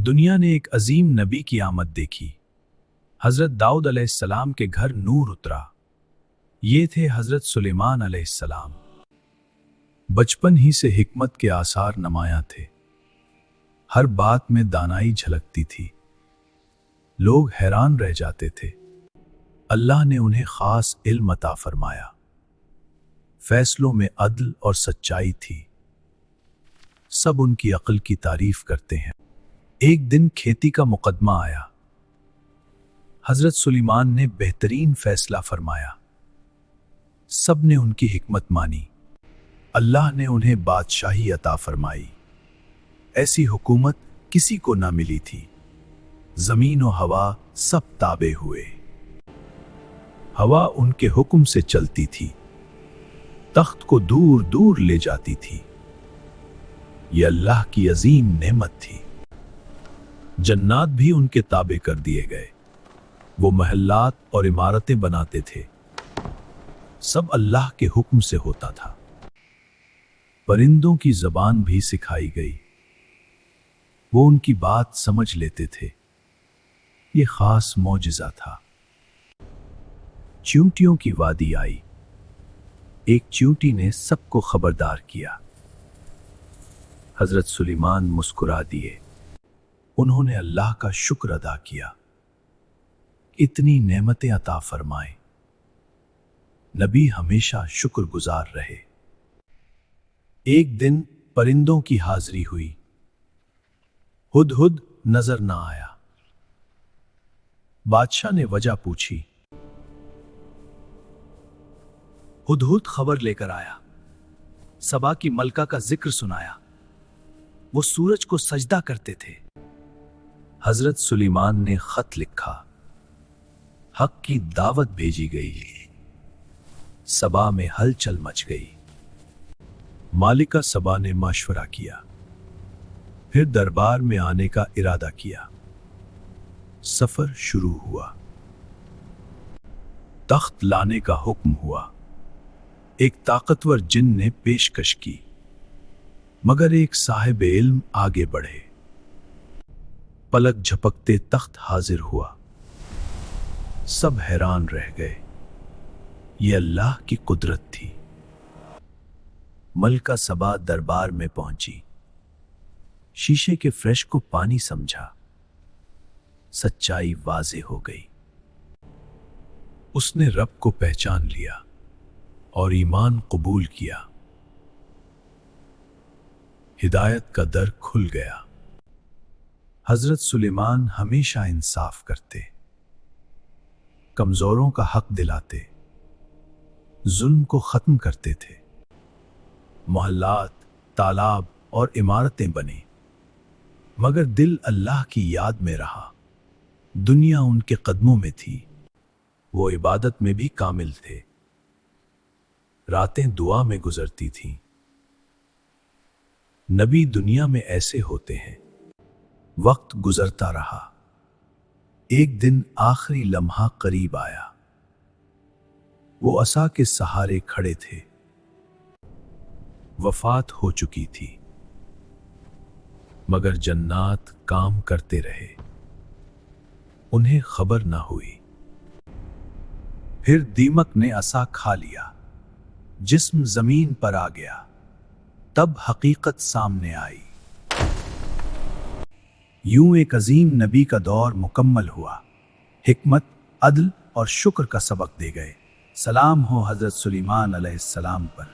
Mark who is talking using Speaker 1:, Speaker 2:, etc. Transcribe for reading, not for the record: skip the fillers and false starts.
Speaker 1: دنیا نے ایک عظیم نبی کی آمد دیکھی۔ حضرت داؤد علیہ السلام کے گھر نور اترا۔ یہ تھے حضرت سلیمان علیہ السلام۔ بچپن ہی سے حکمت کے آثار نمایاں تھے۔ ہر بات میں دانائی جھلکتی تھی۔ لوگ حیران رہ جاتے تھے۔ اللہ نے انہیں خاص علم عطا فرمایا۔ فیصلوں میں عدل اور سچائی تھی۔ سب ان کی عقل کی تعریف کرتے ہیں۔ ایک دن کھیتی کا مقدمہ آیا۔ حضرت سلیمان نے بہترین فیصلہ فرمایا۔ سب نے ان کی حکمت مانی۔ اللہ نے انہیں بادشاہی عطا فرمائی۔ ایسی حکومت کسی کو نہ ملی تھی۔ زمین و ہوا سب تابع ہوئے۔ ہوا ان کے حکم سے چلتی تھی۔ تخت کو دور دور لے جاتی تھی۔ یہ اللہ کی عظیم نعمت تھی۔ جنات بھی ان کے تابع کر دیے گئے۔ وہ محلات اور عمارتیں بناتے تھے۔ سب اللہ کے حکم سے ہوتا تھا۔ پرندوں کی زبان بھی سکھائی گئی۔ وہ ان کی بات سمجھ لیتے تھے۔ یہ خاص معجزہ تھا۔ چیونٹیوں کی وادی آئی۔ ایک چیونٹی نے سب کو خبردار کیا۔ حضرت سلیمان مسکرا دیے۔ انہوں نے اللہ کا شکر ادا کیا۔ اتنی نعمتیں عطا فرمائیں۔ نبی ہمیشہ شکر گزار رہے۔ ایک دن پرندوں کی حاضری ہوئی۔ ہدہد نظر نہ آیا۔ بادشاہ نے وجہ پوچھی۔ ہدہد خبر لے کر آیا۔ سبا کی ملکہ کا ذکر سنایا۔ وہ سورج کو سجدہ کرتے تھے۔ حضرت سلیمان نے خط لکھا۔ حق کی دعوت بھیجی گئی۔ سبا میں ہلچل مچ گئی۔ مالکہ سبا نے مشورہ کیا۔ پھر دربار میں آنے کا ارادہ کیا۔ سفر شروع ہوا۔ تخت لانے کا حکم ہوا۔ ایک طاقتور جن نے پیشکش کی، مگر ایک صاحب علم آگے بڑھے۔ پلک جھپکتے تخت حاضر ہوا۔ سب حیران رہ گئے۔ یہ اللہ کی قدرت تھی۔ ملکہ سبا دربار میں پہنچی۔ شیشے کے فرش کو پانی سمجھا۔ سچائی واضح ہو گئی۔ اس نے رب کو پہچان لیا اور ایمان قبول کیا۔ ہدایت کا در کھل گیا۔ حضرت سلیمان ہمیشہ انصاف کرتے، کمزوروں کا حق دلاتے، ظلم کو ختم کرتے تھے۔ محلات، تالاب اور عمارتیں بنی، مگر دل اللہ کی یاد میں رہا۔ دنیا ان کے قدموں میں تھی۔ وہ عبادت میں بھی کامل تھے۔ راتیں دعا میں گزرتی تھیں۔ نبی دنیا میں ایسے ہوتے ہیں۔ وقت گزرتا رہا۔ ایک دن آخری لمحہ قریب آیا۔ وہ عصا کے سہارے کھڑے تھے۔ وفات ہو چکی تھی، مگر جنات کام کرتے رہے۔ انہیں خبر نہ ہوئی۔ پھر دیمک نے عصا کھا لیا۔ جسم زمین پر آ گیا۔ تب حقیقت سامنے آئی۔ یوں ایک عظیم نبی کا دور مکمل ہوا۔ حکمت، عدل اور شکر کا سبق دے گئے۔ سلام ہو حضرت سلیمان علیہ السلام پر۔